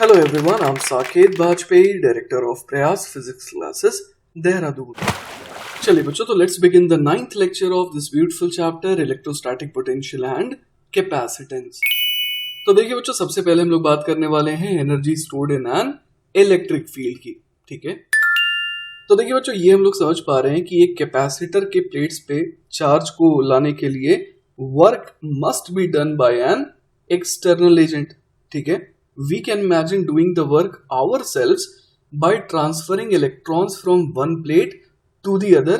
Hello everyone, I'm Saket Bajpayee, Director of Prayas Physics Classes, Dehradun. चलिए बच्चों, तो let's begin the 9th lecture of this beautiful chapter, Electrostatic Potential and Capacitance. तो देखिए बच्चों, सबसे पहले हम लोग बात करने वाले हैं energy stored in an electric field की. ठीक है, तो देखिए बच्चों, ये हम लोग समझ पा रहे हैं कि एक कैपेसिटर के प्लेट्स पे चार्ज को लाने के लिए work must be done by an external agent. ठीक है, we can imagine doing the work ourselves by transferring electrons from one plate to the other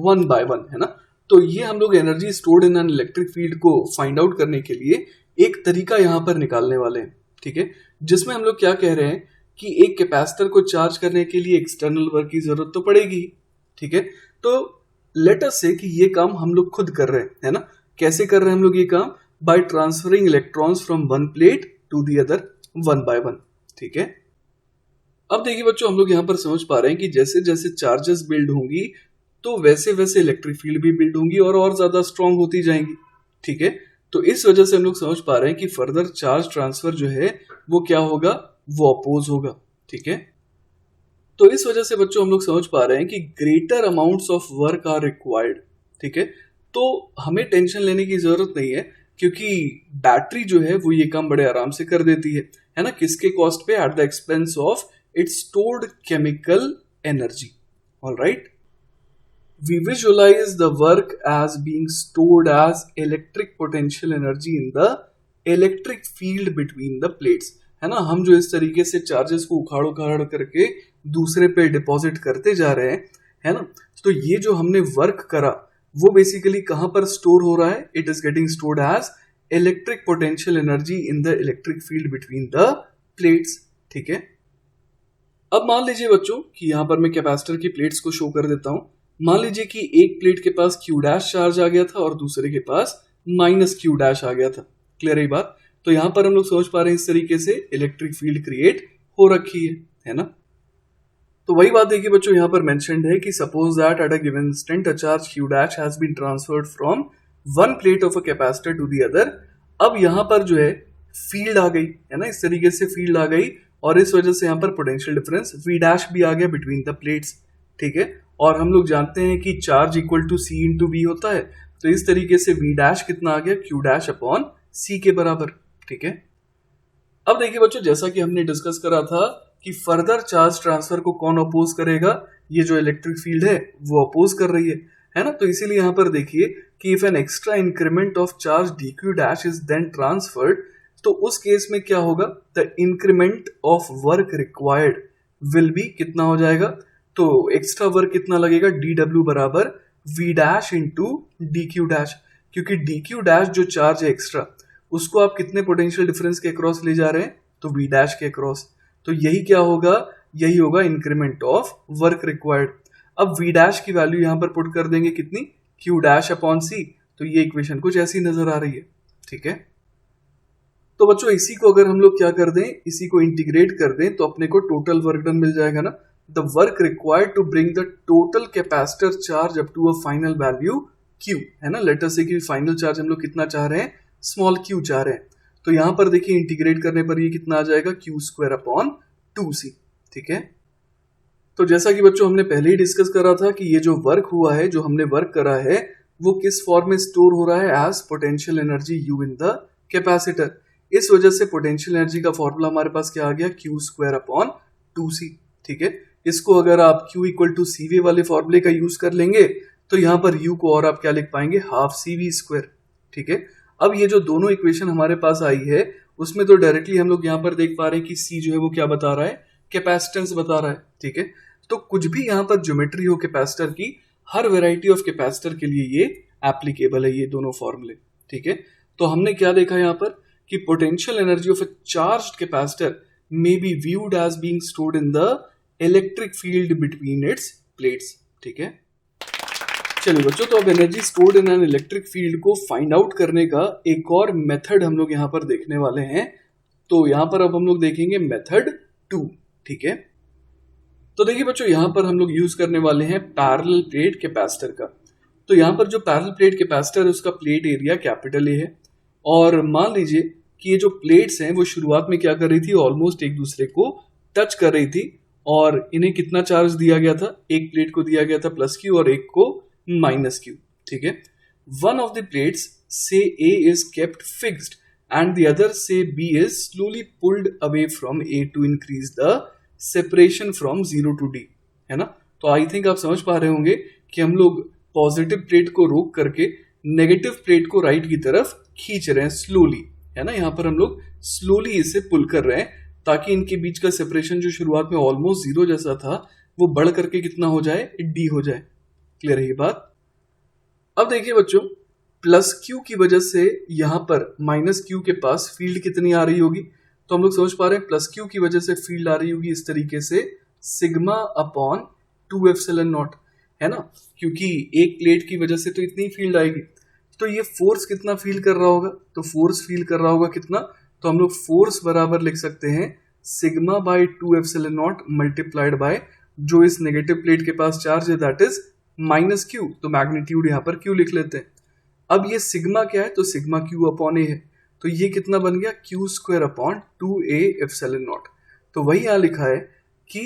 one by one, है ना. तो ये हम लोग energy stored in an electric field को find out करने के लिए एक तरीका यहाँ पर निकालने वाले हैं. ठीक है, जिसमें हम लोग क्या कह रहे हैं कि एक कैपेसिटर को चार्ज करने के लिए एक्सटर्नल वर्क की जरूरत तो पड़ेगी. ठीक है, तो लेट अस से कि ये काम हम लोग खुद कर रहे हैं, है ना. कैसे कर रहे हैं हम लोग ये काम? By transferring electrons from one plate to the other one by one. ठीक है, अब देखिए बच्चों, हम लोग यहां पर समझ पा रहे हैं कि जैसे जैसे चार्जेस बिल्ड होंगी तो वैसे वैसे इलेक्ट्रिक फील्ड भी बिल्ड होंगी और ज्यादा स्ट्रांग होती जाएंगी. ठीक है, तो इस वजह से हम लोग समझ पा रहे हैं कि फर्दर चार्ज ट्रांसफर जो है वो क्या होगा, वो अपोज होगा. ठीक है, तो इस वजह से बच्चों हम लोग समझ पा रहे हैं कि greater amounts of work are required. ठीक है, तो हमें टेंशन लेने की जरूरत नहीं है क्योंकि बैटरी जो है वो ये काम बड़े आराम से कर देती है ना. किसके कॉस्ट पे? At the expense of its stored chemical energy. Alright, we visualise the work as being stored as electric potential energy in the electric field between the plates, है ना. हम जो इस तरीके से चार्जेस को उखाड़ उखाड़ करके दूसरे पे डिपॉजिट करते जा रहे हैं, है ना, तो ये जो हमने वर्क करा वो बेसिकली कहां पर स्टोर हो रहा है? It is getting stored as electric potential energy in the electric field between the plates. ठीक है, अब मान लीजिए बच्चों कि यहां पर मैं कैपेसिटर की प्लेट्स को शो कर देता हूं. मान लीजिए कि एक प्लेट के पास क्यू डैश चार्ज आ गया था और दूसरे के पास माइनस क्यू डैश आ गया था. क्लियर है बात? तो यहां पर हम लोग समझ पा रहे हैं इस तरीके से इलेक्ट्रिक फील्ड क्रिएट हो रखी है ना. तो वही बात देखिए बच्चों, यहां पर मेंशन्ड है कि suppose that at a given instant a charge q dash has been transferred from one plate of a capacitor to the other. अब यहां पर जो है फील्ड आ गई, है ना, इस तरीके से फील्ड आ गई और इस वजह से यहां पर पोटेंशियल डिफरेंस v डैश भी आ गया बिटवीन द प्लेट्स. ठीक है, और हम लोग जानते हैं कि charge equal to c into v होता है, तो इस तरीके से v डैश कितना आ गया? q डैश अपॉन c के बराबर. ठीक है, अब देखिए बच्चों, जैसा कि हमने डिस्कस करा था कि फर्दर चार्ज ट्रांसफर को कौन अपोज करेगा? ये जो इलेक्ट्रिक फील्ड है वो अपोज कर रही है ना. तो इसीलिए यहां पर देखिए कि if an extra increment of charge dq dash is then transferred, तो उस केस में क्या होगा? The increment of work required will be कितना हो जाएगा? तो एक्स्ट्रा वर्क कितना लगेगा? dw बराबर v dash into dq dash, क्योंकि dq डैश जो चार्ज है एक्स्ट्रा उसको आप कितने पोटेंशियल डिफरेंस के अक्रॉस ले जा रहे हैं? तो v डैश के अक्रॉस. तो यही क्या होगा? यही होगा इंक्रीमेंट ऑफ वर्क रिक्वायर्ड. अब v डैश की वैल्यू यहां पर पुट कर देंगे कितनी? q dash upon c. तो ये इक्वेशन कुछ ऐसी नजर आ रही है. ठीक है, तो बच्चों इसी को अगर हम लोग क्या कर दें, इसी को इंटीग्रेट कर दें तो अपने को टोटल वर्क डन मिल जाएगा ना. The work required to bring the total capacitor charge up to a final value q, है ना. लेट अस से कि फाइनल चार्ज हम लोग कितना चाह रहे हैं? स्मॉल q चाह रहे हैं. तो यहां पर देखिए इंटीग्रेट करने पर ये कितना आ जाएगा? q square upon 2c. ठीक है, तो जैसा कि बच्चों हमने पहले ही डिस्कस करा था कि ये जो वर्क हुआ है, जो हमने वर्क करा है, वो किस फॉर्म में स्टोर हो रहा है? As potential energy u in the capacitor. इस वजह से पोटेंशियल एनर्जी का फॉर्मूला हमारे पास क्या आ गया? q square upon 2c. ठीक है, इसको अगर आप q इक्वल टू cv वाले फॉर्मूले का यूज कर लेंगे तो यहां पर u को और आप क्या लिख पाएंगे? Half cv square. ठीक है, अब ये जो दोनों इक्वेशन हमारे पास आई है उसमें तो डायरेक्टली हम लोग यहां पर देख पा रहे हैं कि c जो है वो क्या बता रहा है? कैपेसिटेंस बता रहा है. ठीक है, तो कुछ भी यहां पर ज्योमेट्री हो कैपेसिटर की, हर वैरायटी ऑफ कैपेसिटर के लिए ये एप्लीकेबल है, ये दोनों फॉर्मूले. ठीक है, तो हमने क्या देखा यहां पर कि potential energy of a charged capacitor may be viewed as being stored in the electric field between its plates. ठीक है, चलिए बच्चों, तो अब energy stored in an electric field को फाइंड आउट करने का एक और मेथड हम लोग यहां पर देखने वाले हैं. तो यहां पर अब हम लोग देखेंगे मेथड 2. ठीक है, तो देखिए बच्चों, यहां पर हम लोग यूज करने वाले हैं पैरेलल प्लेट कैपेसिटर का. तो यहां पर जो पैरेलल प्लेट कैपेसिटर है उसका प्लेट एरिया कैपिटल ए है और मान लीजिए कि ये जो प्लेट्स हैं वो शुरुआत में क्या कर रही थी, ऑलमोस्ट एक दूसरे को टच कर रही थी, और इन्हें कितना चार्ज दिया गया था, एक प्लेट को दिया गया था प्लस क्यू और एक को माइनस क्यू, ठीक है। One of the plates say A is kept fixed and the other say B is slowly pulled away from A to increase the separation from 0 to d, है ना। तो I think आप समझ पा रहे होंगे कि हम लोग पॉजिटिव प्लेट को रोक करके नेगेटिव प्लेट को राइट की तरफ खींच रहे हैं स्लोली, है ना। यहां पर हम लोग स्लोली इसे पुल कर रहे हैं ताकि इनके बीच का सेपरेशन जो शुरुआत में ऑलमोस्ट 0 जैसा था वो बढ़ करके कितना हो जाए, d हो जाए। क्लियर है ये बात। अब देखिए बच्चों, प्लस क्यू की वजह से यहां पर माइनस क्यू के पास फील्ड कितनी आ रही होगी, तो हम लोग समझ पा रहे हैं प्लस क्यू की वजह से फील्ड आ रही होगी इस तरीके से सिग्मा अपॉन 2 एप्सिलॉन नॉट, है ना, क्योंकि एक प्लेट की वजह से तो इतनी फील्ड आएगी। तो ये फोर्स कितना फील कर रहा होगा, तो फोर्स फील कर रहा होगा कितना, तो हम लोग फोर्स बराबर लिख सकते हैं sigma by 2 epsilon not multiplied by जो इस नेगेटिव प्लेट के पास चार्ज है दैट इज माइनस क्यू, तो मैग्नीट्यूड यहां पर क्यू लिख लेते हैं। अब ये सिग्मा क्या है, तो सिग्मा क्यू अपॉन ए है, तो ये कितना बन गया, Q square upon 2a epsilon not. तो वही यहां लिखा है कि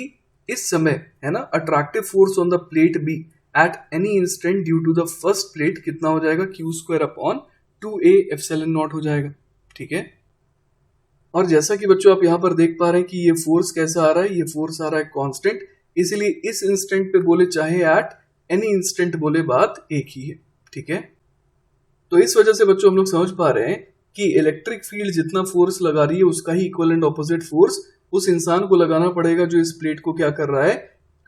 इस समय, है ना, attractive force on the plate b at any instant due to the first plate कितना हो जाएगा, q square upon 2a epsilon naught हो जाएगा, ठीक है। और जैसा कि बच्चों आप यहां पर देख पा रहे हैं कि ये फोर्स कैसा आ रहा है, ये फोर्स आ रहा है कांस्टेंट, इसीलिए इस इंस्टेंट पे बोले चाहे एट एनी इंस्टेंट बोले बात एक ही है, ठीक है। तो इस वजह से बच्चों हम लोग समझ पा रहे हैं कि इलेक्ट्रिक फील्ड जितना फोर्स लगा रही है उसका ही इक्विवेलेंट ऑपोजिट फोर्स उस इंसान को लगाना पड़ेगा जो इस प्लेट को क्या कर रहा है,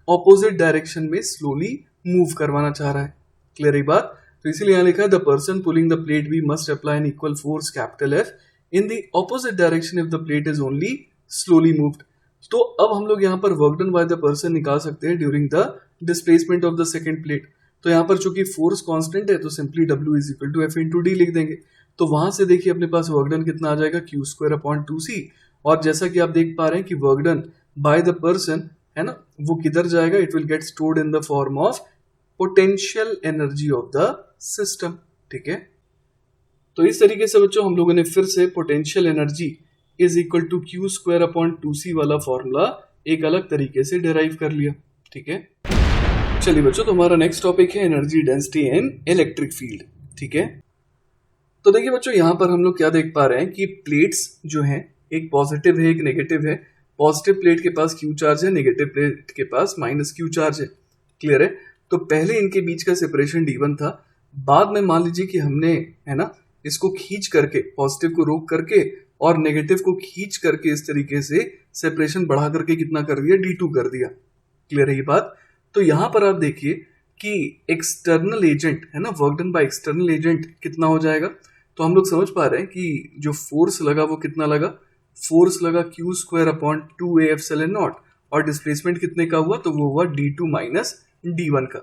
ऑपोजिट डायरेक्शन में स्लोली मूव करवाना चाह रहा है। क्लियर है बात। तो इसीलिए यहां लिखा है the person pulling the plate b must apply an equal force capital f in the opposite direction if the plate is only slowly moved. तो अब हम लोग यहाँ पर work done by the person निकाल सकते हैं during the displacement of the second plate. तो यहाँ पर चूंकि फोर्स कांस्टेंट है तो simply W is equal to f into d लिख देंगे। तो वहां से देखिए अपने पास वर्क डन कितना आ जाएगा, क्यू स्क्वायर अपॉन 2c। और जैसा कि आप देख पा रहे हैं कि work done by the person, है ना, वो किधर जाएगा, it will get stored in the form of potential energy of the system, ठीक है। तो इस तरीके से बच्चों हम लोगों ने फिर से potential energy is equal to q square upon 2c वाला फॉर्मूला एक अलग तरीके से डिराइव कर लिया, ठीक है। चलिए बच्चों, तो हमारा नेक्स्ट टॉपिक है energy density in electric field, ठीक है। तो देखिए बच्चों, यहां पर हम लोग क्या देख पा रहे हैं कि प्लेट्स जो हैं एक पॉजिटिव है एक नेगेटिव है। पॉजिटिव प्लेट के पास क्यू चार्ज है, नेगेटिव प्लेट के पास माइनस क्यू चार्ज है। क्लियर है। तो पहले इनके बीच का सेपरेशन d1 था, बाद में मान लीजिए कि हमने, है ना, इसको खींच करके पॉजिटिव को रोक करके और नेगेटिव को खींच करके इस तरीके से सेपरेशन बढ़ा करके कितना कर दिया, d2 कर दिया। क्लियर है ये बात। तो यहां पर आप देखिए कि एक्सटर्नल एजेंट, है ना, work done by external agent कितना हो जाएगा। तो हम लोग समझ पा रहे हैं कि जो फोर्स लगा वो कितना लगा, फोर्स लगा Q square upon 2a epsilon not, और डिस्प्लेसमेंट कितने का हुआ, तो वो हुआ d2 माइनस d1 का।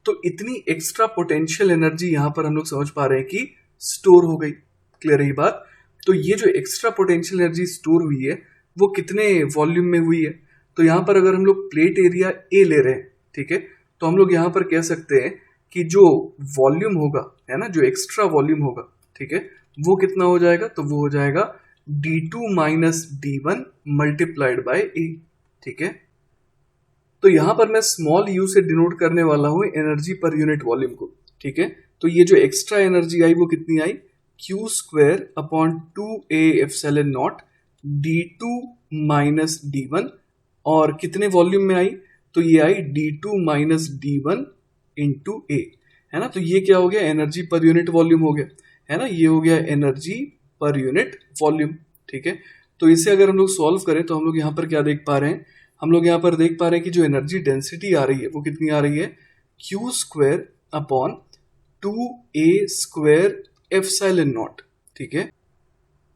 तो इतनी एक्स्ट्रा पोटेंशियल एनर्जी यहां पर हम लोग समझ पा रहे हैं कि स्टोर हो गई। क्लियर है ये बात। तो ये जो एक्स्ट्रा पोटेंशियल एनर्जी स्टोर हुई है वो कितने वॉल्यूम में हुई है, तो यहां पर अगर हम लोग प्लेट एरिया ए ले रहे हैं, ठीक है, तो हम लोग यहां पर कह सकते हैं कि जो वॉल्यूम होगा, है ना, जो एक्स्ट्रा वॉल्यूम होगा, ठीक है, वो कितना हो जाएगा, तो वो हो जाएगा d2 minus d1 multiplied by ए, ठीक है। तो यहां पर मैं स्मॉल u से डिनोट करने वाला हूं एनर्जी पर यूनिट वॉल्यूम को, ठीक है। तो ये जो एक्स्ट्रा एनर्जी आई वो कितनी आई, Q square upon 2a epsilon not d2 minus d1, और कितने वॉल्यूम में आई, तो ये आई d2 माइनस d1 इंटू ए, है ना। तो ये क्या हो गया, एनर्जी पर यूनिट वॉल्यूम हो गया, है ना, ये हो गया एनर्जी पर यूनिट वॉल्यूम, ठीक है। तो इसे अगर हम लोग सॉल्व करें तो हम लोग यहाँ पर क्या देख पा रहे हैं, हम लोग यहाँ पर देख पा रहे हैं कि जो एनर्जी डेंसिटी आ रही है वो कितनी आ रही है, Q square upon 2a square epsilon not, ठीक है।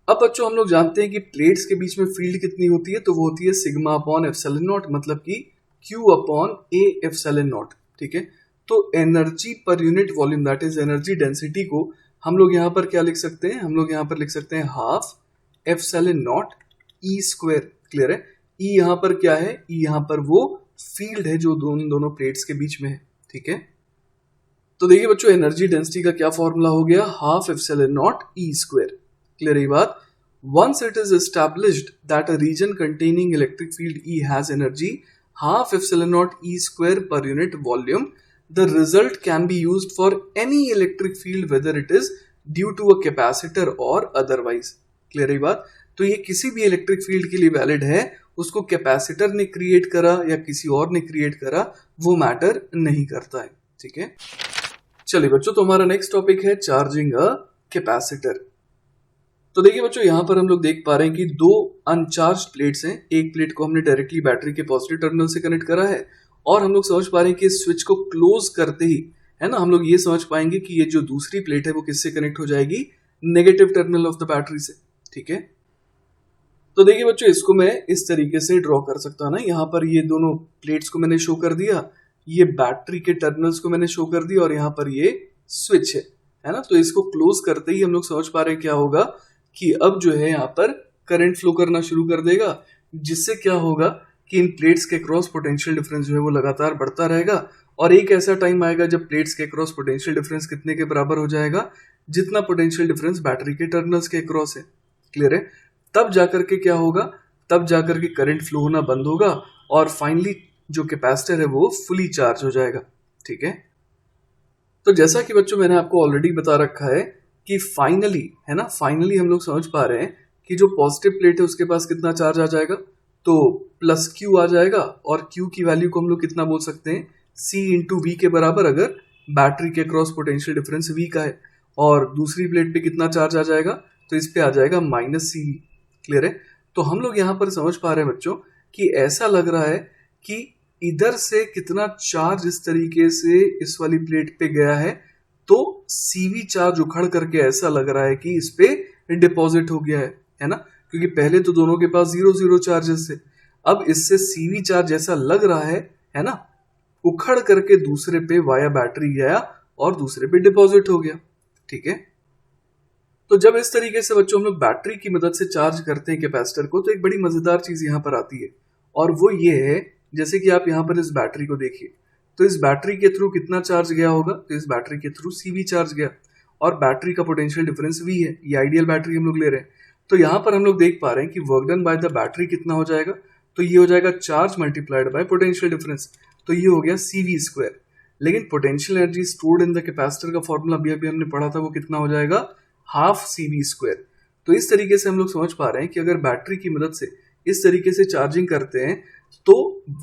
अब बच्चों हम लोग जानते हैं कि प्लेट्स के बीच में फील्ड कितनी होती है, तो वो होती है सिग्मा अपॉन एप्सिलॉन नॉट, मतलब कि Q upon a epsilon not, ठीक है। तो energy per unit volume that is energy density को हम लोग यहाँ पर क्या लिख सकते हैं, हम लोग यहाँ पर लिख सकते हैं half epsilon not E square. Clear है। ई यहाँ पर क्या है, ई यहाँ पर वो फील्ड है जो दोनों प्लेट्स के बीच में है, ठीक है। तो देखिए बच्चों, एनर्जी डेंसिटी का क्या फॉर्मूला हो गया, half epsilon not E square. Clear है बात। Once it is established that a region containing electric field E has energy half epsilon naught E square per unit volume, the result can be used for any electric field whether it is due to a capacitor or otherwise. Clear है बात? तो ये किसी भी electric field के लिए valid है, उसको कैपेसिटर ने क्रिएट करा या किसी और ने क्रिएट करा वो मैटर नहीं करता है. ठीक है, चलिए बच्चों, तो हमारा नेक्स्ट टॉपिक है चार्जिंग अ कैपेसिटर. तो देखिए बच्चों, यहां पर हम लोग देख पा रहे हैं कि दो अनचार्ज प्लेट्स हैं. एक प्लेट को हमने डायरेक्टली बैटरी के पॉजिटिव टर्मिनल से कनेक्ट करा है और हम लोग समझ पा रहे हैं कि स्विच को क्लोज करते ही, है ना, हम लोग ये समझ पाएंगे कि ये जो दूसरी प्लेट है वो किससे कनेक्ट हो जाएगी, negative terminal of the battery से. ठीक है, तो देखिए बच्चों, इसको मैं इस तरीके से ड्रॉ कर सकता हूं ना. यहाँ पर ये दोनों प्लेट्स को मैंने शो कर दिया, ये बैटरी के टर्मिनल्स को मैंने शो कर दिया और यहाँ पर ये स्विच है ना. तो इसको क्लोज करते ही हम लोग समझ पा रहे हैं क्या होगा कि अब जो है यहाँ पर करंट फ्लो करना शुरू कर देगा, जिससे क्या होगा कि इन प्लेट्स के क्रॉस पोटेंशियल डिफरेंस जो है वो लगातार बढ़ता रहेगा और एक ऐसा टाइम आएगा जब प्लेट्स के क्रॉस पोटेंशियल डिफरेंस कितने के बराबर हो जाएगा, जितना पोटेंशियल डिफरेंस बैटरी के टर्मिनल्स के क्रॉस है. क्लियर है? तब जाकर के क्या होगा, तब जाकर के करंट फ्लो होना बंद होगा और फाइनली जो कैपेसिटर है वो फुली चार्ज हो जाएगा. ठीक है, तो जैसा कि बच्चों मैंने आपको ऑलरेडी बता रखा है कि फाइनली, है ना, फाइनली हम लोग समझ पा रहे हैं कि जो पॉजिटिव प्लेट है उसके पास कितना चार्ज आ जाएगा, तो प्लस क्यू आ जाएगा और क्यू की वैल्यू को हम लोग कितना बोल सकते हैं, सी इंटू वी के बराबर, अगर बैटरी के क्रॉस पोटेंशियल डिफरेंस वी का है. और दूसरी प्लेट पे कितना चार्ज आ जाएगा, तो इस पे आ जाएगा माइनस सी वी. क्लियर है? तो हम लोग यहाँ पर समझ पा रहे हैं बच्चों कि ऐसा लग रहा है कि इधर से कितना चार्ज इस तरीके से इस वाली प्लेट पे गया है, तो सीवी चार्ज उखड़ करके ऐसा लग रहा है कि इस पे डिपॉजिट हो गया है ना, क्योंकि पहले तो दोनों के पास 0-0 चार्जेस थे. अब इससे सीवी चार्ज ऐसा लग रहा है ना, उखड़ करके दूसरे पे वाया बैटरी गया और दूसरे पे डिपॉजिट हो गया. ठीक है, तो जब इस तरीके से बच्चों हम लोग बैटरी की मदद से चार्ज करते हैं कैपेसिटर को, तो एक बड़ी मजेदार चीज यहाँ पर आती है और वो ये है, जैसे कि आप यहाँ पर इस बैटरी को देखिए, तो इस बैटरी के थ्रू कितना चार्ज गया होगा, तो इस बैटरी के थ्रू सीवी चार्ज गया और बैटरी का पोटेंशियल डिफरेंस वी है. ये आइडियल बैटरी हम लोग ले रहे हैं. तो यहाँ पर हम लोग देख पा रहे हैं कि work done by the battery कितना हो जाएगा, तो ये हो जाएगा charge multiplied by potential difference, तो ये हो गया सीवी स्क्वायर. लेकिन potential energy stored in the capacitor का फॉर्मूला अभी हमने पढ़ा था, वो कितना हो जाएगा, हाफ सीवी स्क्वायर. तो इस तरीके से हम लोग समझ पा रहे हैं कि अगर बैटरी की मदद से इस तरीके से चार्जिंग करते हैं तो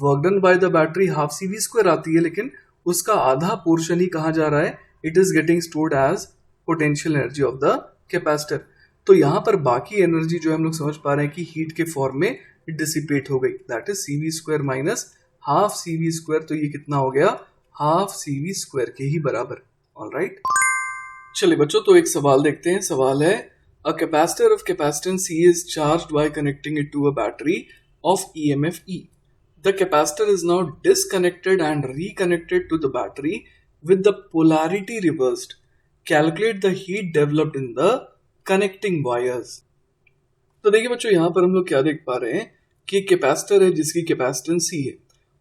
work done by the battery half CV square आती है, लेकिन उसका आधा पोर्शन ही कहाँ जा रहा है, it is getting stored as potential energy of the capacitor. तो यहाँ पर बाकी एनर्जी जो हम लोग समझ पा रहे हैं कि हीट के फॉर्म में डिसिपेट हो गई, that is CV square minus half CV square. तो ये कितना हो गया, हाफ सीवी स्क्वायर के ही बराबर. ऑलराइट, चलिए बच्चों, तो एक सवाल देखते हैं. सवाल है, a capacitor of capacitance C is charged by connecting it to a battery of EMF E. The capacitor is now disconnected and reconnected to the battery with the polarity reversed. Calculate the heat developed in the connecting wires. तो देखिए बच्चों, यहाँ पर हम लोग क्या देख पा रहे हैं कि कैपेसिटर है जिसकी कैपेसिटेंस C है,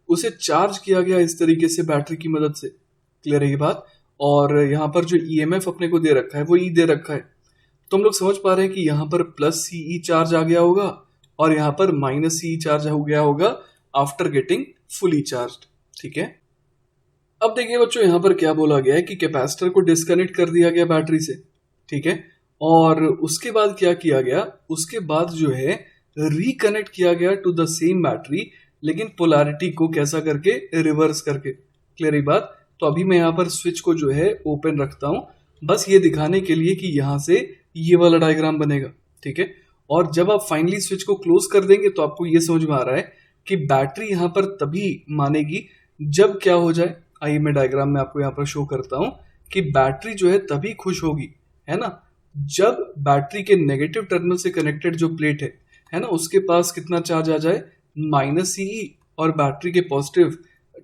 उसे चार्ज किया गया इस तरीके से बैटरी की मदद से. क्लियर है ये बात? और यहाँ पर जो EMF अपने को दे रखा है वो E दे रखा है. तो हम लोग समझ पा रहे हैं कि यहाँ पर प्लस CE चार्ज आ गया होगा और यहाँ पर माइनस CE चार्ज हो गया होगा आफ्टर गेटिंग फुली चार्ज्ड. ठीक है, अब देखिए बच्चों, यहाँ पर क्या बोला गया है कि कैपेसिटर को डिस्कनेक्ट कर दिया गया बैटरी से. ठीक है, और उसके बाद क्या किया गया, उसके बाद जो है रिकनेक्ट किया गया टू द सेम बैटरी, लेकिन पोलैरिटी को कैसा करके, रिवर्स करके. क्लियर है बात? तो अभी मैं यहाँ पर स्विच को जो है ओपन रखता हूँ, बस ये दिखाने के लिए कि यहाँ से ये वाला डायग्राम बनेगा. ठीक है, और जब आप फाइनली स्विच को क्लोज कर देंगे तो आपको ये समझ में आ रहा है कि बैटरी यहाँ पर तभी मानेगी जब क्या हो जाए. आइए मैं डायग्राम में आपको यहाँ पर शो करता हूँ कि बैटरी जो है तभी खुश होगी, है ना, जब बैटरी के नेगेटिव टर्मिनल से कनेक्टेड जो प्लेट है ना, उसके पास कितना चार्ज आ जाए, माइनस CE, और बैटरी के पॉजिटिव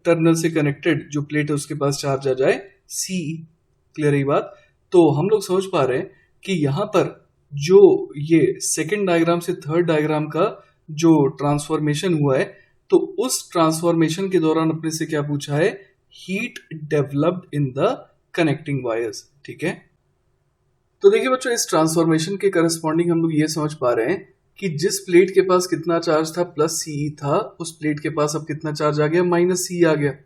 टर्मिनल से कनेक्टेड जो प्लेट है उसके पास चार्ज आ जाए CE. क्लियर है बात? तो हम लोग समझ पा रहे हैं कि यहाँ पर जो ये सेकंड डायग्राम से थर्ड डायग्राम का जो ट्रांसफॉर्मेशन हुआ है, तो उस ट्रांसफॉर्मेशन के दौरान अपने से क्या पूछा है, heat developed in the connecting wires. ठीक है, तो देखिए बच्चों, इस ट्रांसफॉर्मेशन के करस्पॉन्डिंग हम लोग ये समझ पा रहे हैं कि जिस प्लेट के पास कितना चार्ज था प्लस सी था, उस प्लेट के पास अब कितना चार्ज आ गया, माइनस सी आ गया,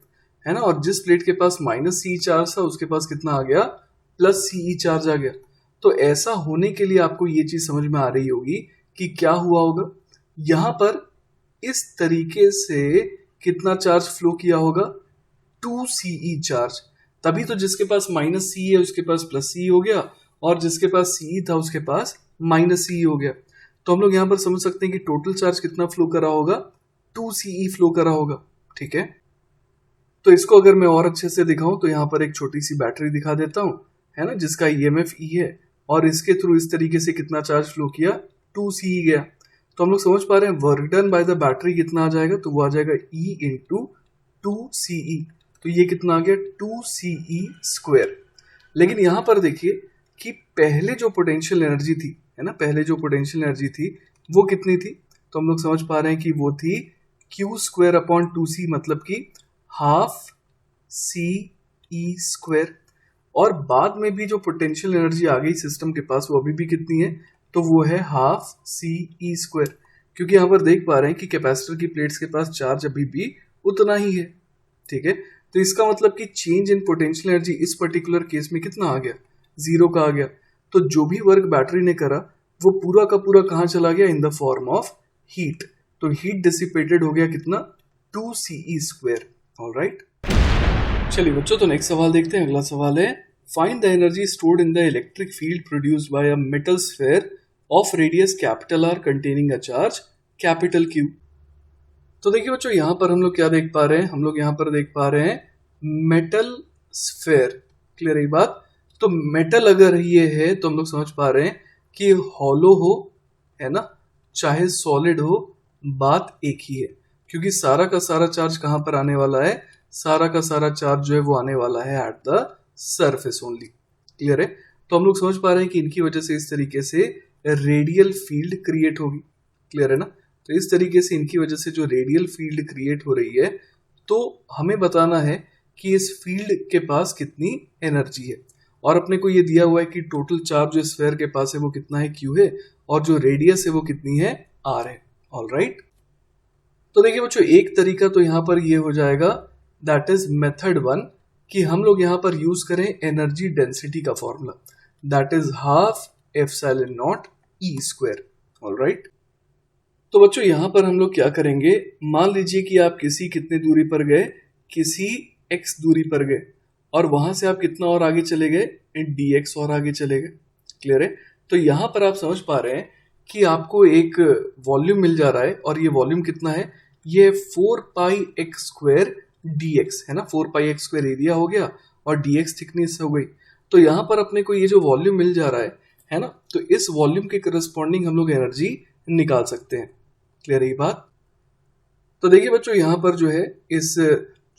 है ना। और जिस प्लेट के पास माइनस सी चार्ज था उसके पास कितना आ गया, प्लस सी चार्ज आ गया। तो ऐसा होने के लिए आपको ये चीज समझ में आ रही होगी कि क्या हुआ होगा, यहां पर इस तरीके से कितना चार्ज फ्लो किया होगा, 2Ce चार्ज। तभी तो जिसके पास माइनस सी है उसके पास प्लस सी हो गया, और जिसके पास सी था उसके पास माइनस सी हो गया। तो हम लोग यहां पर समझ सकते हैं कि टोटल चार्ज कितना फ्लो करा होगा, 2Ce फ्लो करा होगा। ठीक है, तो इसको अगर मैं और अच्छे से दिखाऊं तो यहाँ पर एक छोटी सी बैटरी दिखा देता हूं, है ना, जिसका EMF E है, और इसके थ्रू इस तरीके से कितना चार्ज फ्लो किया, 2Ce गया। तो हम लोग समझ पा रहे हैं work done by the battery कितना आ जाएगा, तो वो आ जाएगा E इंटू 2Ce। तो ये कितना आ गया, 2Ce स्क्वायर। लेकिन यहां पर देखिए कि पहले जो पोटेंशियल एनर्जी थी, है ना, पहले जो पोटेंशियल एनर्जी थी वो कितनी थी, तो हम लोग समझ पा रहे हैं कि वो थी Q स्क्वायर अपॉन 2C, मतलब कि हाफ CE स्क्वायर। और बाद में भी जो पोटेंशियल एनर्जी आ गई सिस्टम के पास वो अभी भी कितनी है, तो वो है हाफ CE स्क्वायर। क्योंकि यहाँ पर देख पा रहे हैं कि कैपेसिटर की प्लेट्स के पास चार्ज अभी भी उतना ही है। ठीक है, तो इसका मतलब कि चेंज इन पोटेंशियल एनर्जी इस पर्टिकुलर केस में कितना आ गया, 0 का आ गया। तो जो भी वर्क बैटरी ने करा वो पूरा का पूरा कहाँ चला गया, in the form of heat. तो हीट डिसिपेटेड हो गया कितना, 2Ce स्क्वायर। ऑलराइट, चलिए बच्चों, तो नेक्स्ट सवाल देखते हैं। अगला सवाल है, find the energy stored in the electric field produced by a metal sphere of radius capital R containing a charge capital Q। तो देखिए बच्चों, यहां पर हम लोग क्या देख पा रहे हैं, हम लोग यहां पर देख पा रहे हैं मेटल स्फीयर। क्लियर है बात। तो मेटल अगर ये है तो हम लोग समझ पा रहे हैं कि हॉलो हो, है ना, चाहे सॉलिड हो, बात एक ही है। क्योंकि सारा का सारा चार्ज कहां पर आने वाला है, सारा का सारा चार्ज जो है वो आने वाला है at the surface only. Clear है। तो हम लोग समझ पा रहे हैं कि इनकी वजह से इस तरीके से रेडियल फील्ड क्रिएट होगी। क्लियर है ना। तो इस तरीके से इनकी वजह से जो रेडियल फील्ड क्रिएट हो रही है, तो हमें बताना है कि इस फील्ड के पास कितनी एनर्जी है। और अपने को ये दिया हुआ है कि टोटल चार्ज जो स्फीयर के पास है वो कितना है, Q है, और जो रेडियस है वो कितनी है, R है। ऑलराइट, तो देखिए बच्चों, एक तरीका तो यहां पर ये हो जाएगा, दैट इज मेथड 1, कि हम लोग यहां पर यूज करें एनर्जी डेंसिटी का formula, that is half epsilon not E square. Alright, तो बच्चों यहां पर हम लोग क्या करेंगे, मान लीजिए कि आप किसी कितने दूरी पर गए, किसी x दूरी पर गए, और वहां से आप कितना और आगे चले गए, dx और आगे चले गए। क्लियर है। तो यहां पर आप समझ पा रहे हैं कि आपको एक वॉल्यूम मिल जा रहा है, और ये वॉल्यूम कितना है, ये 4πx स्क्वायर dx है ना, 4πx स्क्वायर एरिया हो गया और dx थिकनेस हो गई। तो यहां पर अपने को ये जो वॉल्यूम मिल जा रहा है ना, तो इस वॉल्यूम के करस्पॉन्डिंग हम लोग एनर्जी निकाल सकते हैं। क्लियर है बात। तो देखिए बच्चों, यहां पर जो है इस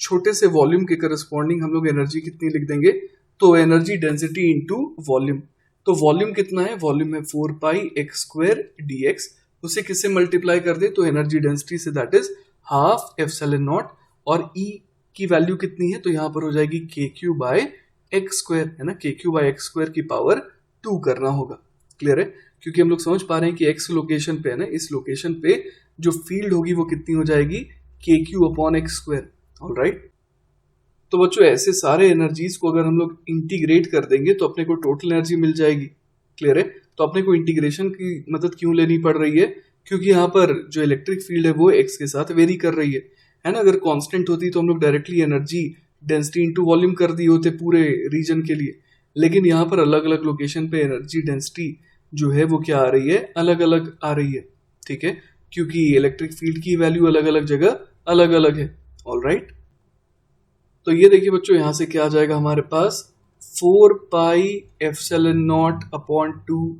छोटे से वॉल्यूम के करस्पॉन्डिंग हम लोग एनर्जी कितनी लिख देंगे, तो एनर्जी डेंसिटी इनटू वॉल्यूम। तो वॉल्यूम कितना है, वॉल्यूम है 4πx स्क्वायर dx, उसे किससे मल्टीप्लाई कर दे, तो एनर्जी डेंसिटी से, that is half epsilon not, और E की वैल्यू कितनी है, तो यहां पर हो जाएगी kq बाय x स्क्वायर, है ना, kq बाय x स्क्वायर की पावर 2 करना होगा। क्लियर है। क्योंकि हम लोग समझ पा रहे हैं कि x लोकेशन पे है ना, इस लोकेशन पे जो फील्ड होगी वो कितनी हो जाएगी, kq upon x square. Alright, तो बच्चों ऐसे सारे एनर्जीज को अगर हम लोग इंटीग्रेट कर देंगे तो अपने को टोटल एनर्जी मिल जाएगी। क्लियर है। तो अपने को इंटीग्रेशन की मदद क्यों लेनी पड़ रही है, क्योंकि यहाँ पर जो इलेक्ट्रिक फील्ड है वो x के साथ वेरी कर रही है ना। अगर कांस्टेंट होती तो हम लोग directly energy density into volume कर दिए होते पूरे रीजन के लिए, लेकिन यहाँ पर अलग अलग लोकेशन पे एनर्जी डेंसिटी जो है वो क्या आ रही है, अलग अलग आ रही है। ठीक है, क्योंकि इलेक्ट्रिक फील्ड की वैल्यू अलग अलग जगह अलग अलग है। ऑलराइट, तो ये देखिए बच्चों, यहां से क्या आ जाएगा हमारे पास, 4πε0 upon 2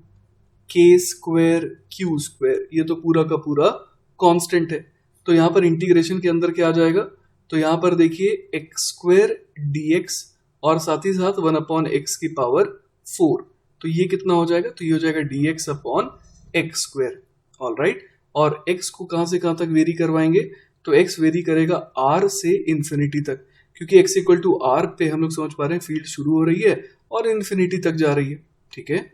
k square Q square, ये तो पूरा का पूरा कांस्टेंट है। तो यहां पर इंटीग्रेशन के अंदर क्या आ जाएगा, तो यहां पर देखिए x स्क्वायर dx और साथ ही साथ 1 अपॉन x की पावर 4, तो ये कितना हो जाएगा, तो ये हो जाएगा dx upon x square. Alright, और x को कहां से कहां तक वेरी करवाएंगे, तो x वेरी करेगा r से इंफिनिटी तक, क्योंकि x इक्वल टू r पे हम लोग समझ पा रहे हैं फील्ड शुरू हो रही है और इंफिनिटी तक जा रही है। ठीक है,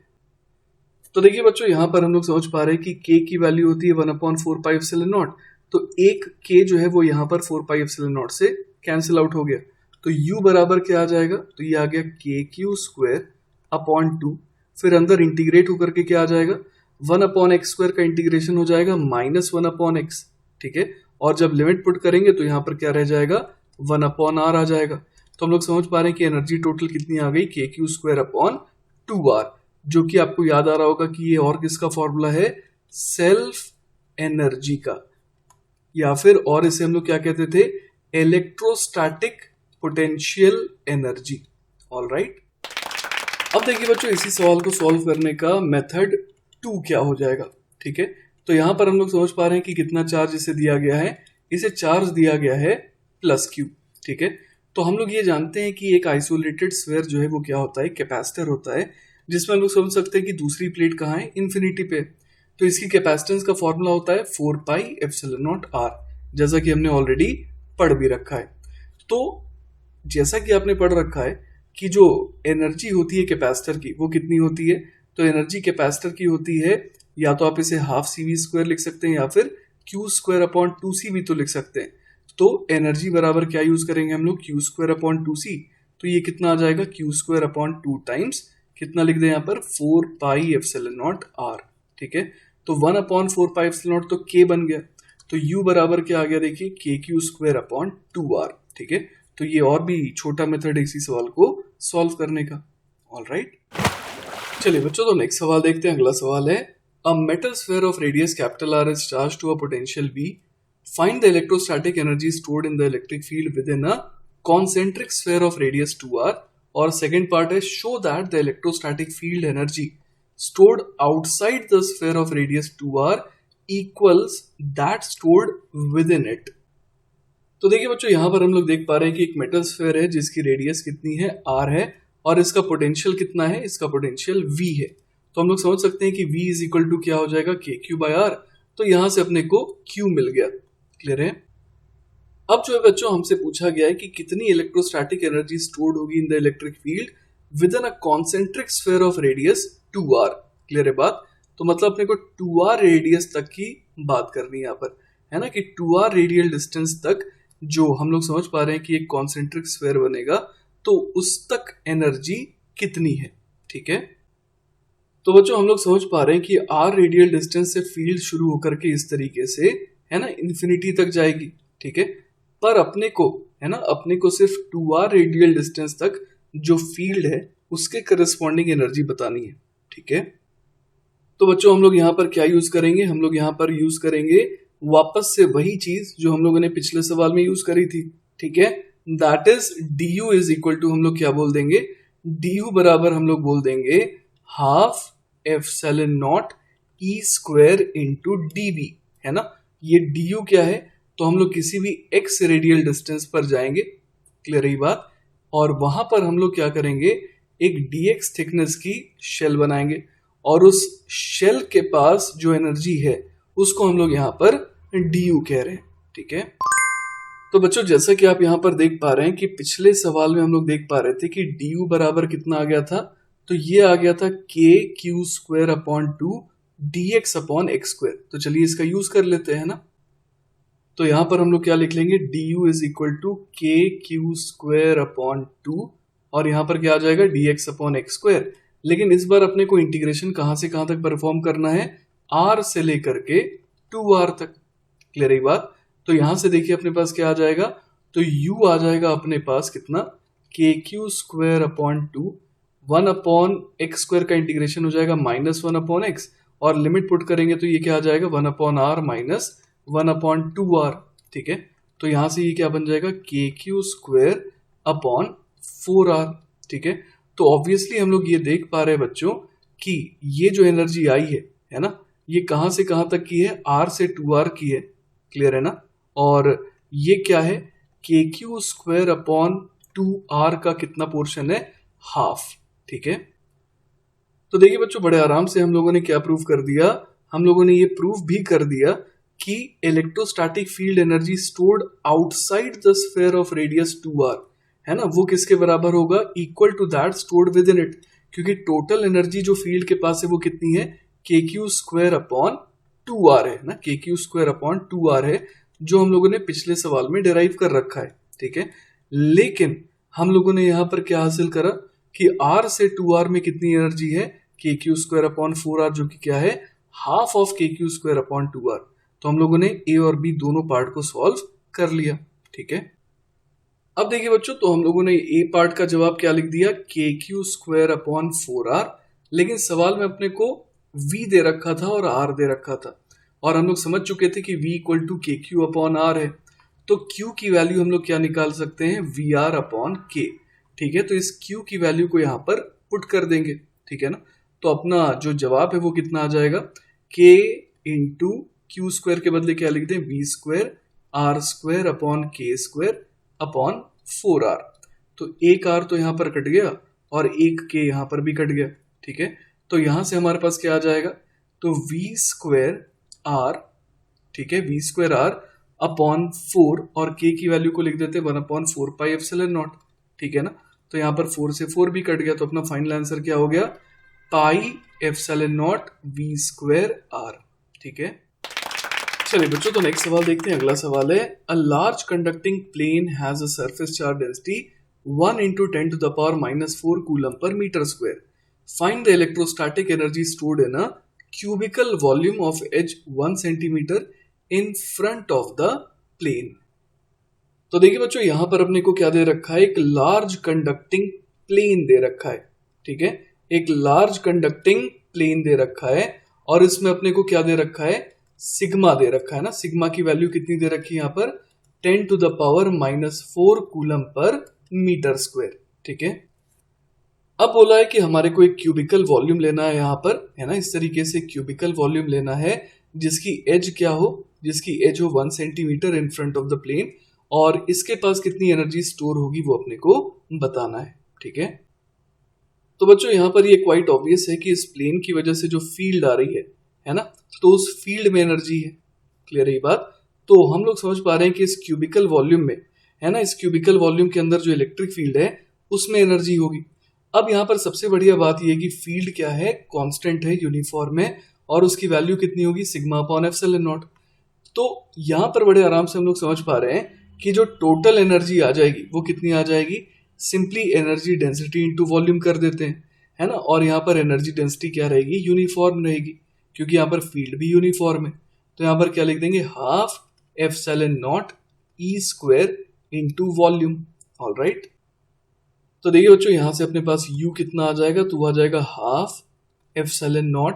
तो देखिए बच्चों, यहाँ पर हम लोग समझ पा रहे हैं कि k की वैल्यू होती है 1/4πε0। तो एक k जो है वो यहाँ पर 4πε0 से कैंसिल आउट हो गया। तो u बराबर क्या आ जाएगा, तो ये आ गया KQ² अपॉन 2। फिर अंदर इंटीग्रेट होकर के क्या आ जाएगा, 1/x² का इंटीग्रेशन हो जाएगा -1/x। ठीक है, और जब लिमिट पुट करेंगे तो यहाँ पर क्या रह जाएगा, 1/r आ जाएगा। तो हम लोग समझ पा रहे हैं कि एनर्जी टोटल कितनी आ गई, KQ²/2r, जो कि आपको याद आ रहा होगा कि ये और किसका फॉर्मूला है, सेल्फ एनर्जी का, या फिर और इसे हम लोग क्या कहते थे, इलेक्ट्रोस्टैटिक पोटेंशियल एनर्जी। ऑलराइट, अब देखिए बच्चों, इसी सवाल को सॉल्व करने का मेथड 2 क्या हो जाएगा। ठीक है, तो यहां पर हम लोग समझ पा रहे हैं कि कितना चार्ज इसे दिया गया है, इसे चार्ज दिया गया है +Q। ठीक है, तो हम लोग ये जानते हैं कि एक आइसोलेटेड स्फीयर जो है वो क्या होता है, कैपेसिटर होता है, जिसमें हम लोग समझ सकते हैं कि दूसरी प्लेट कहाँ है, इन्फिनिटी पे। तो इसकी कैपेसिटेंस का फॉर्मूला होता है 4πε0r, जैसा कि हमने ऑलरेडी पढ़ भी रखा है। तो जैसा कि आपने पढ़ रखा है कि जो एनर्जी होती है कैपेसिटर की वो कितनी होती है, तो एनर्जी कैपेसिटर की होती है, या तो आप इसे ½ CV² लिख सकते हैं या फिर Q²/2C भी तो लिख सकते हैं। तो एनर्जी बराबर क्या यूज करेंगे हम लोग, Q²/2C। तो ये कितना आ जाएगा, Q²/2 टाइम्स कितना लिख दें यहाँ पर, 4πε0r। ठीक है, तो 1/4πε0 तो k बन गया, तो u बराबर क्या आ गया, देखिए KQ²/2r। ठीक है, तो ये और भी छोटा मेथड है इसी सवाल को सॉल्व करने का। ऑलराइट, चलिए बच्चों, तो नेक्स्ट सवाल देखते हैं। अगला सवाल है, a metal sphere of radius R is charged to a potential V. Find the electrostatic energy stored in the electric field within a concentric sphere of radius 2r. और सेकेंड पार्ट है, show that the electrostatic field energy stored outside the sphere of radius 2r equals that stored within it. तो देखिए बच्चों, यहां पर हम लोग देख पा रहे हैं कि एक मेटल स्फीयर है जिसकी रेडियस कितनी है, r है, और इसका पोटेंशियल कितना है, इसका पोटेंशियल v है। तो हम लोग समझ सकते हैं कि v इज इक्वल टू क्या हो जाएगा, KQ/r। तो यहां से अपने को q मिल गया। क्लियर है। अब जो है बच्चों, हमसे पूछा गया है कि कितनी इलेक्ट्रोस्टैटिक एनर्जी स्टोर्ड होगी इन the electric field with in a concentric sphere of radius 2r। Clear है बात। तो मतलब अपने को 2r रेडियस तक की बात करनी है यहाँ पर, है ना, कि 2r रेडियल डिस्टेंस तक जो हम लोग समझ पा रहे हैं कि एक कॉन्सेंट्रिक स्फीयर बनेगा, तो उस तक एनर्जी कितनी है। ठीक है, तो बच्चों हम लोग समझ पा रहे हैं कि r रेडियल डिस्टेंस से फील्ड शुरू होकर के इस तरीके से, है ना, इन्फिनिटी तक जाएगी। ठीक है, पर अपने को, है ना, अपने को सिर्फ 2r रेडियल डिस्टेंस तक जो फील्ड है उसके करस्पॉन्डिंग एनर्जी बतानी है। ठीक है, तो बच्चों हम लोग यहाँ पर क्या यूज करेंगे, हम लोग यहाँ पर यूज करेंगे वापस से वही चीज जो हम लोगों ने पिछले सवाल में यूज करी थी। ठीक है, that is du is equal to, हम लोग क्या बोल देंगे, du बराबर हम लोग बोल देंगे ½ E² इंटू dv, है ना। ये du क्या है, तो हम लोग किसी भी x रेडियल डिस्टेंस पर जाएंगे। क्लियर है बात। और वहां पर हम लोग क्या करेंगे, एक dx थिकनेस की शेल बनाएंगे, और उस शेल के पास जो एनर्जी है उसको हम लोग यहाँ पर du कह रहे हैं। ठीक है, तो बच्चों जैसा कि आप यहाँ पर देख पा रहे हैं कि पिछले सवाल में हम लोग देख पा रहे थे कि du बराबर कितना आ गया था, तो ये आ गया था KQ²/2 dx/x²। तो चलिए इसका यूज कर लेते हैं ना। तो यहां पर हम लोग क्या लिख लेंगे, du is equal to KQ²/2, और यहां पर क्या आ जाएगा, dx/x²। लेकिन इस बार अपने को इंटीग्रेशन कहां से कहां तक परफॉर्म करना है, r से लेकर के 2r तक। क्लियर है बात। तो यहां से देखिए अपने पास क्या आ जाएगा, तो u आ जाएगा अपने पास कितना, KQ²/2, 1/x² का इंटीग्रेशन हो जाएगा -1/x, और लिमिट पुट करेंगे तो ये क्या आ जाएगा, 1/r माइनस 1/2r। ठीक है, तो यहां से ये क्या बन जाएगा, KQ²/4r। ठीक है, तो ऑब्वियसली हम लोग ये देख पा रहे हैं बच्चों कि ये जो एनर्जी आई है ना, ये कहां से कहां तक की है, r से 2r की है। क्लियर है ना। और ये क्या है, KQ²/2r का कितना पोर्शन है, हाफ। ठीक है, तो देखिए बच्चों बड़े आराम से हम लोगों ने क्या प्रूव कर दिया, हम लोगों ने ये प्रूव भी कर दिया कि electrostatic field energy stored outside the sphere of radius 2r, है ना, वो किसके बराबर होगा, equal to that stored within it. क्योंकि टोटल एनर्जी जो फील्ड के पास है वो कितनी है, kq² अपॉन 2r है ना, kq²/2r है, जो हम लोगों ने पिछले सवाल में डिराइव कर रखा है, ठीक है। लेकिन हम लोगों ने यहाँ पर क्या हासिल करा कि r से 2r में कितनी एनर्जी है, kq²/4r, जो कि क्या है, हाफ ऑफ kq²/2r। तो हम लोगों ने ए और बी दोनों पार्ट को सॉल्व कर लिया, ठीक है। अब देखिए बच्चों, तो हम लोगों ने ए पार्ट का जवाब क्या लिख दिया, kq²/4r, लेकिन सवाल में अपने को v दे रखा था और r दे रखा था, और हम लोग समझ चुके थे कि v = kq/r है। तो q की वैल्यू हम लोग क्या निकाल सकते हैं, vr/k, ठीक है। तो इस q की वैल्यू को यहाँ पर पुट कर देंगे, ठीक है ना। तो अपना जो जवाब है वो कितना आ जाएगा, k इंटू q² के बदले क्या लिख दें, v²r²/k²/4r। तो एक r तो यहाँ पर कट गया और एक k यहाँ पर भी कट गया, ठीक है। तो यहाँ से हमारे पास क्या आ जाएगा, तो v²r, ठीक है, v²r/4, और k की वैल्यू को लिख देते 1/4πε0, ठीक है ना। तो यहाँ पर 4 से 4 भी कट गया, तो अपना फाइनल आंसर क्या हो गया, πε0 v²r, ठीक है। चलिए बच्चों, तो नेक्स्ट सवाल देखते हैं। अगला सवाल है, a large conducting plane has a surface charge density 1 × 10⁻⁴ coulomb per metre square. Find the electrostatic energy stored in a cubical volume of edge 1 centimetre in front of the plane. तो देखिए बच्चों, यहां पर अपने को क्या दे रखा है, एक लार्ज कंडक्टिंग प्लेन दे रखा है, ठीक है। एक लार्ज कंडक्टिंग प्लेन दे रखा है, और इसमें अपने को क्या दे रखा है, सिग्मा दे रखा है ना। सिग्मा की वैल्यू कितनी दे रखी है यहाँ पर, 10⁻⁴ कूलम पर मीटर स्क्वायर, ठीक है। अब बोला है कि हमारे को एक क्यूबिकल वॉल्यूम लेना है यहाँ पर, है ना। इस तरीके से क्यूबिकल वॉल्यूम लेना है जिसकी एज क्या हो, जिसकी एज हो 1 centimetre in front of the plane, और इसके पास कितनी एनर्जी स्टोर होगी वो अपने को बताना है, ठीक है। तो बच्चों, यहाँ पर ये क्वाइट ऑब्वियस है कि इस प्लेन की वजह से जो फील्ड आ रही है ना, तो उस फील्ड में एनर्जी है। क्लियर है ये बात। तो हम लोग समझ पा रहे हैं कि इस क्यूबिकल वॉल्यूम में, है ना, इस क्यूबिकल वॉल्यूम के अंदर जो इलेक्ट्रिक फील्ड है उसमें एनर्जी होगी। अब यहाँ पर सबसे बढ़िया बात यह है कि फील्ड क्या है, कांस्टेंट है, यूनिफॉर्म है, और उसकी वैल्यू कितनी होगी, σ/ε0। तो यहाँ पर बड़े आराम से हम लोग समझ पा रहे हैं कि जो टोटल एनर्जी आ जाएगी वो कितनी आ जाएगी, simply energy density into volume कर देते हैं, है ना। और यहाँ पर एनर्जी डेंसिटी क्या रहेगी, यूनिफॉर्म रहेगी, क्योंकि यहाँ पर फील्ड भी यूनिफॉर्म है। तो यहाँ पर क्या लिख देंगे, half ε0 E² into volume. All right. तो देखिए बच्चों, यहां से अपने पास u कितना आ जाएगा, तो आ जाएगा हाफ ε0,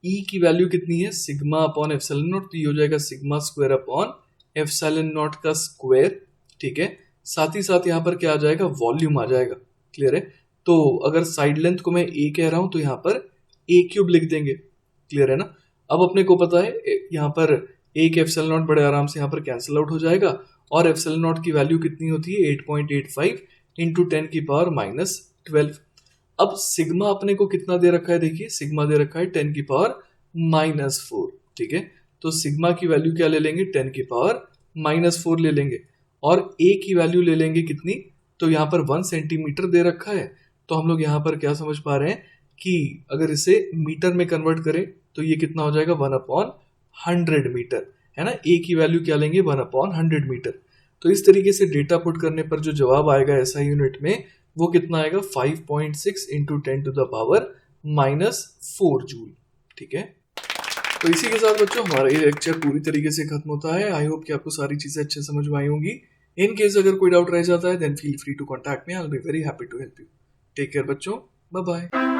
E की वैल्यू कितनी है, σ/ε0, तो ये हो जाएगा σ²/ε0 का स्क्वायर, ठीक है। साथ ही साथ यहाँ पर क्या आ जाएगा, वॉल्यूम आ जाएगा। क्लियर है। तो अगर साइड लेंथ को मैं a कह रहा हूं तो यहाँ पर a³ लिख देंगे। क्लियर है ना। अब अपने को पता है यहाँ पर एक ε0 बड़े आराम से यहाँ पर कैंसिल आउट हो जाएगा, और ε0 की वैल्यू कितनी होती है, 8.85 इंटू 10⁻⁻12। अब सिग्मा अपने को कितना दे रखा है, देखिए सिग्मा दे रखा है 10⁻⁻4, ठीक है। तो सिग्मा की वैल्यू क्या ले लेंगे, 10⁻⁻4 ले लेंगे, और a की वैल्यू ले लेंगे कितनी, तो यहाँ पर 1 सेंटीमीटर दे रखा है। तो हम लोग यहाँ पर क्या समझ पा रहे हैं कि अगर इसे मीटर में कन्वर्ट करें तो ये कितना हो जाएगा, 1/100 मीटर, है ना। a की वैल्यू क्या लेंगे, 1/100 मीटर। तो इस तरीके से डेटा पुट करने पर जो जवाब आएगा SI यूनिट में वो कितना आएगा, 5.6 इंटू 10⁻⁻4 जूल, ठीक है। तो इसी के साथ बच्चों हमारा ये लेक्चर पूरी तरीके से खत्म होता है। आई होप कि आपको सारी चीजें अच्छे समझ में आई होंगी। इन केस अगर कोई डाउट रह जाता है then feel free to contact me, I will be very happy to help you. Take care बच्चों, बाय बाय।